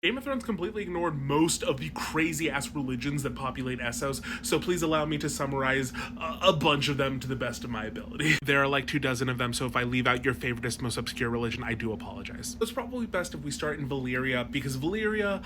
Game of Thrones completely ignored most of the crazy-ass religions that populate Essos, so please allow me to summarize a bunch of them to the best of my ability. There are like 24 of them, so if I leave out your favoriteest, most obscure religion, I do apologize. It's probably best if we start in Valyria, because Valyria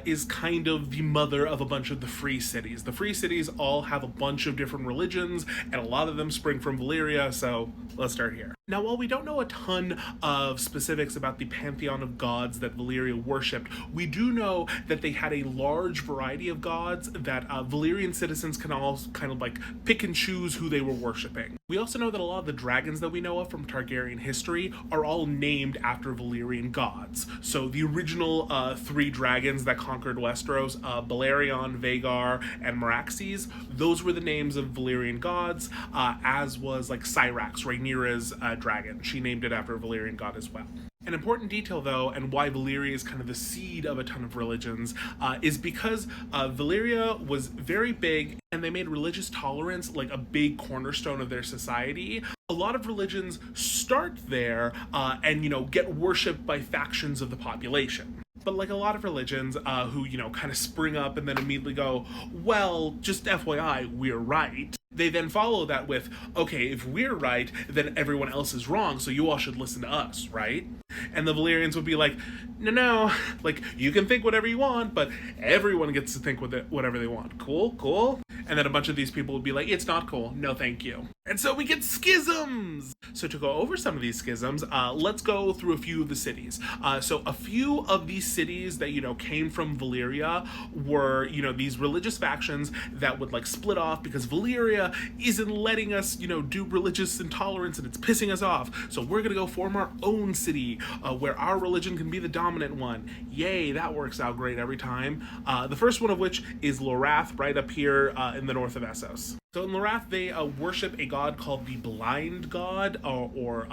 is kind of the mother of a bunch of the free cities. The free cities all have a bunch of different religions, and a lot of them spring from Valyria, so let's start here. Now, while we don't know a ton of specifics about the pantheon of gods that Valyria worshipped, we do know that they had a large variety of gods that Valyrian citizens can all kind of like pick and choose who they were worshipping. We also know that a lot of the dragons that we know of from Targaryen history are all named after Valyrian gods. So the original 3 dragons that conquered Westeros, Balerion, Vhagar, and Meraxes, those were the names of Valyrian gods, as was like Syrax, Rhaenyra's dragon. She named it after a Valyrian god as well. An important detail, though, and why Valyria is kind of the seed of a ton of religions, is because Valyria was very big and they made religious tolerance like a big cornerstone of their society. A lot of religions start there and, get worshipped by factions of the population. But like a lot of religions who, kind of spring up and then immediately go, well, just FYI, we're right. They then follow that with, okay, if we're right, then everyone else is wrong, so you all should listen to us, right? And the Valyrians would be like, no, like, you can think whatever you want, but everyone gets to think whatever they want. Cool? And then a bunch of these people would be like, it's not cool, no thank you. And so we get schisms! So to go over some of these schisms, let's go through a few of the cities. So a few of these cities that, came from Valyria were, these religious factions that would like split off because Valyria isn't letting us, do religious intolerance and it's pissing us off. So we're gonna go form our own city where our religion can be the dominant one. Yay, that works out great every time. The first one of which is Lorath, right up here in the north of Essos. So in Lorath, they worship a god called the Blind God, or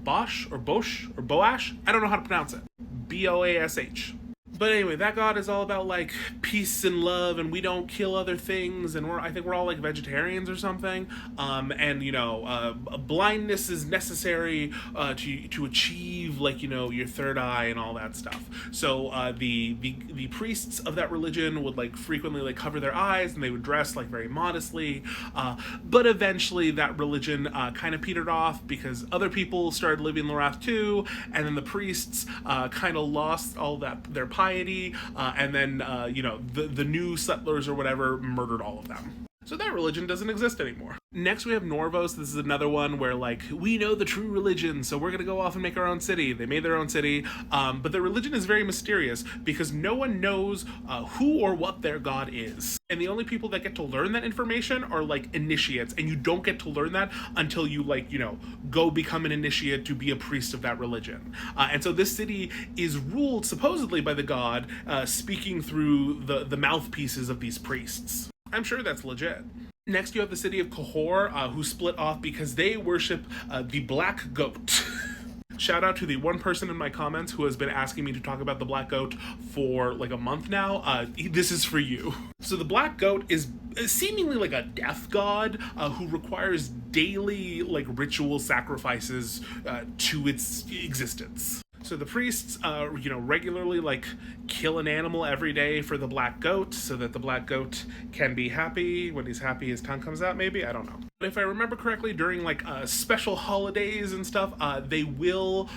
Bosch, or Boash. I don't know how to pronounce it. Boash. But anyway, that god is all about like peace and love, and we don't kill other things, and I think we're all like vegetarians or something. Blindness is necessary to achieve like your third eye and all that stuff. So the priests of that religion would like frequently like cover their eyes, and they would dress like very modestly. But eventually that religion kind of petered off because other people started living in Lorath too, and then the priests kind of lost all that their piety, and then the new settlers or whatever murdered all of them. So that religion doesn't exist anymore. Next we have Norvos. This is another one where like we know the true religion, so we're gonna go off and make our own city. They made their own city, but their religion is very mysterious because no one knows who or what their god is. And the only people that get to learn that information are like initiates, and you don't get to learn that until you go become an initiate to be a priest of that religion. And so this city is ruled supposedly by the god, speaking through the mouthpieces of these priests. I'm sure that's legit. Next, you have the city of Cahor, who split off because they worship the black goat. Shout out to the one person in my comments who has been asking me to talk about the black goat for like a month now. This is for you. So the black goat is seemingly like a death god who requires daily like ritual sacrifices to its existence. So the priests, regularly like kill an animal every day for the black goat so that the black goat can be happy. When he's happy, his tongue comes out, maybe? I don't know. But if I remember correctly, during like special holidays and stuff, they will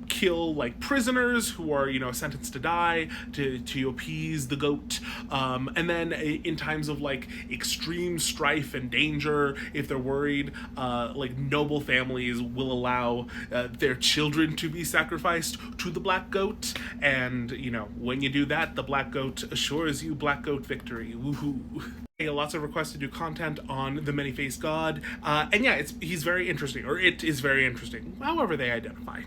kill like prisoners who are, sentenced to die to appease the goat. And then in times of like extreme strife and danger, if they're worried, like noble families will allow their children to be sacrificed to the black goat, and when you do that, the black goat assures you black goat victory. Woohoo! Lots of requests to do content on the many-faced god, and yeah, he's very interesting, or it is very interesting, however they identify.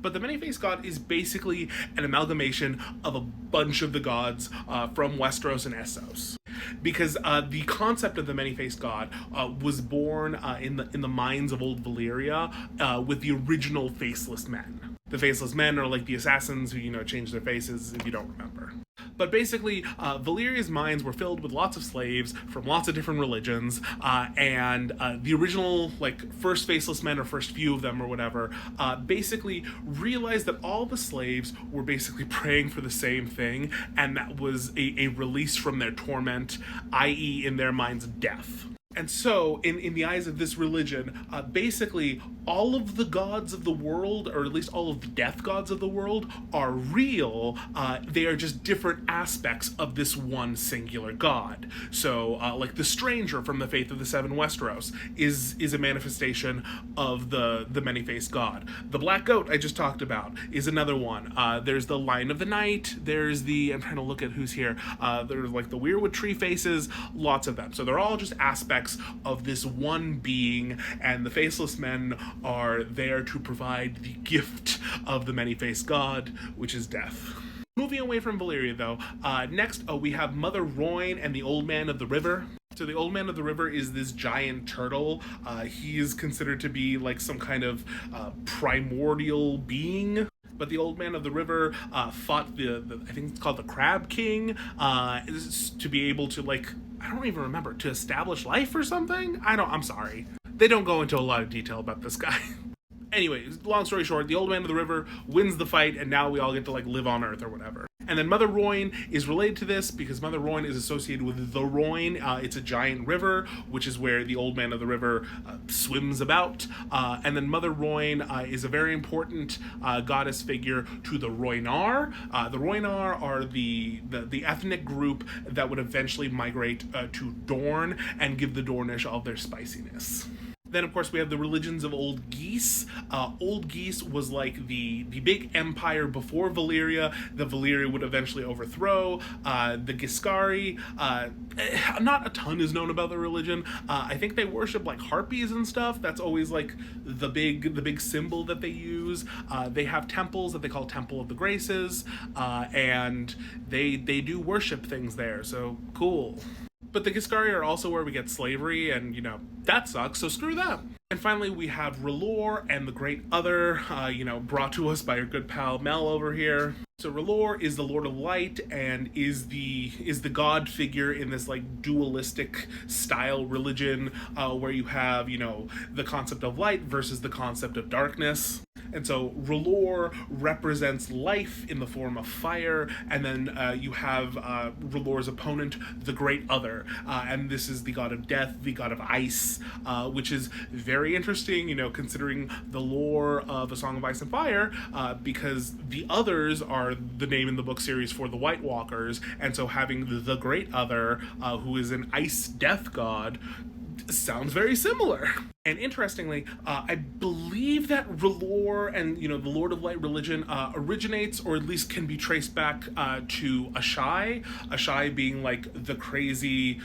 But the many-faced god is basically an amalgamation of a bunch of the gods from Westeros and Essos. Because the concept of the many-faced god was born in the minds of old Valyria with the original faceless men. The faceless men are like the assassins who, change their faces, if you don't remember. But basically, Valyria's mines were filled with lots of slaves from lots of different religions, and the original, like, first Faceless Men, or first few of them, or whatever, basically realized that all the slaves were basically praying for the same thing, and that was a release from their torment, i.e., in their minds, death. And so, in the eyes of this religion, basically, all of the gods of the world, or at least all of the death gods of the world, are real. They are just different aspects of this one singular god. So, like the Stranger from the Faith of the Seven Westeros is a manifestation of the many-faced god. The Black Goat I just talked about is another one. There's the Lion of the Night. There's I'm trying to look at who's here. There's like the Weirwood Tree Faces. Lots of them. So they're all just aspects of this one being, and the Faceless Men are there to provide the gift of the many-faced god, which is death. Moving away from Valyria, though, next we have Mother Royne and the Old Man of the River. So the Old Man of the River is this giant turtle. He is considered to be like some kind of primordial being. But the Old Man of the River fought the I think it's called the Crab King, to be able to, like, I don't even remember, to establish life or something? I'm sorry. They don't go into a lot of detail about this guy. Anyway, long story short, the Old Man of the River wins the fight, and now we all get to, like, live on Earth or whatever. And then Mother Royne is related to this because Mother Royne is associated with the Royne. It's a giant river, which is where the Old Man of the River swims about. And then Mother Royne is a very important goddess figure to the Roynar. The Roynar are the ethnic group that would eventually migrate to Dorne and give the Dornish all their spiciness. Then, of course, we have the religions of Old Geese. Old Geese was like the big empire before Valyria that Valyria would eventually overthrow. The Giscari, not a ton is known about the religion. I think they worship like harpies and stuff. That's always like the big symbol that they use. They have temples that they call Temple of the Graces, and they do worship things there. So cool. But the Giscari are also where we get slavery, and, that sucks, so screw them. And finally, we have R'hllor and the Great Other, brought to us by our good pal Mel over here. So R'hllor is the Lord of Light and is the god figure in this, like, dualistic style religion, where you have, the concept of light versus the concept of darkness. And so R'hllor represents life in the form of fire, and then you have R'hllor's opponent, the Great Other, and this is the god of death, the god of ice, which is very interesting, considering the lore of A Song of Ice and Fire, because the Others are the name in the book series for the White Walkers, and so having the Great Other, who is an ice death god, sounds very similar. And interestingly, I believe that R'hllor and, the Lord of Light religion originates, or at least can be traced back to Asshai. Asshai being like the crazy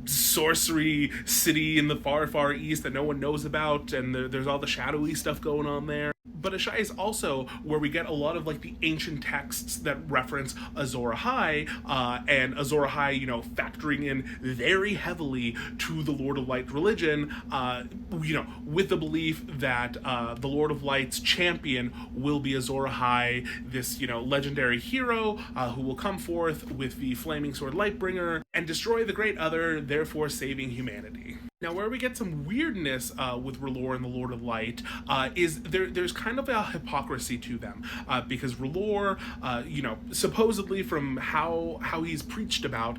sorcery city in the far, far east that no one knows about, and there's all the shadowy stuff going on there. But Asshai is also where we get a lot of like the ancient texts that reference Azor Ahai, and Azor Ahai, factoring in very heavily to the Lord of Light religion, with the belief that the Lord of Light's champion will be Azor Ahai, this, legendary hero who will come forth with the flaming sword Lightbringer and destroy the Great Other, therefore saving humanity. Now, where we get some weirdness with R'hllor and the Lord of Light is there's kind of a hypocrisy to them, because R'hllor, supposedly from how he's preached about,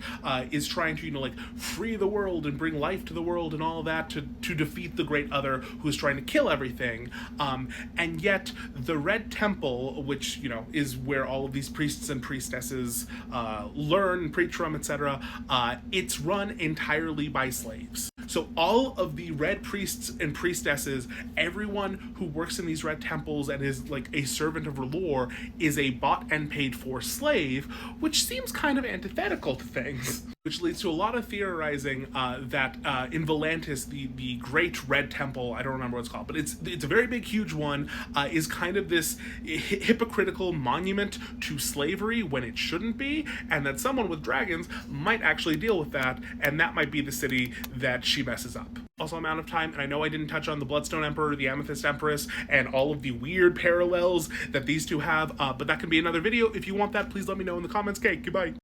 is trying to, free the world and bring life to the world and all that to defeat the Great Other, who's trying to kill everything. And yet, the Red Temple, which, is where all of these priests and priestesses learn, preach from, etc., it's run entirely by slaves. So all of the red priests and priestesses, everyone who works in these red temples and is like a servant of R'hllor, is a bought and paid for slave, which seems kind of antithetical to things. Which leads to a lot of theorizing that in Volantis, the Great Red Temple, I don't remember what it's called, but it's a very big, huge one, is kind of this hypocritical monument to slavery when it shouldn't be, and that someone with dragons might actually deal with that, and that might be the city that she messes up. Also, I'm out of time, and I know I didn't touch on the Bloodstone Emperor, the Amethyst Empress, and all of the weird parallels that these two have, but that can be another video. If you want that, please let me know in the comments. Okay, goodbye.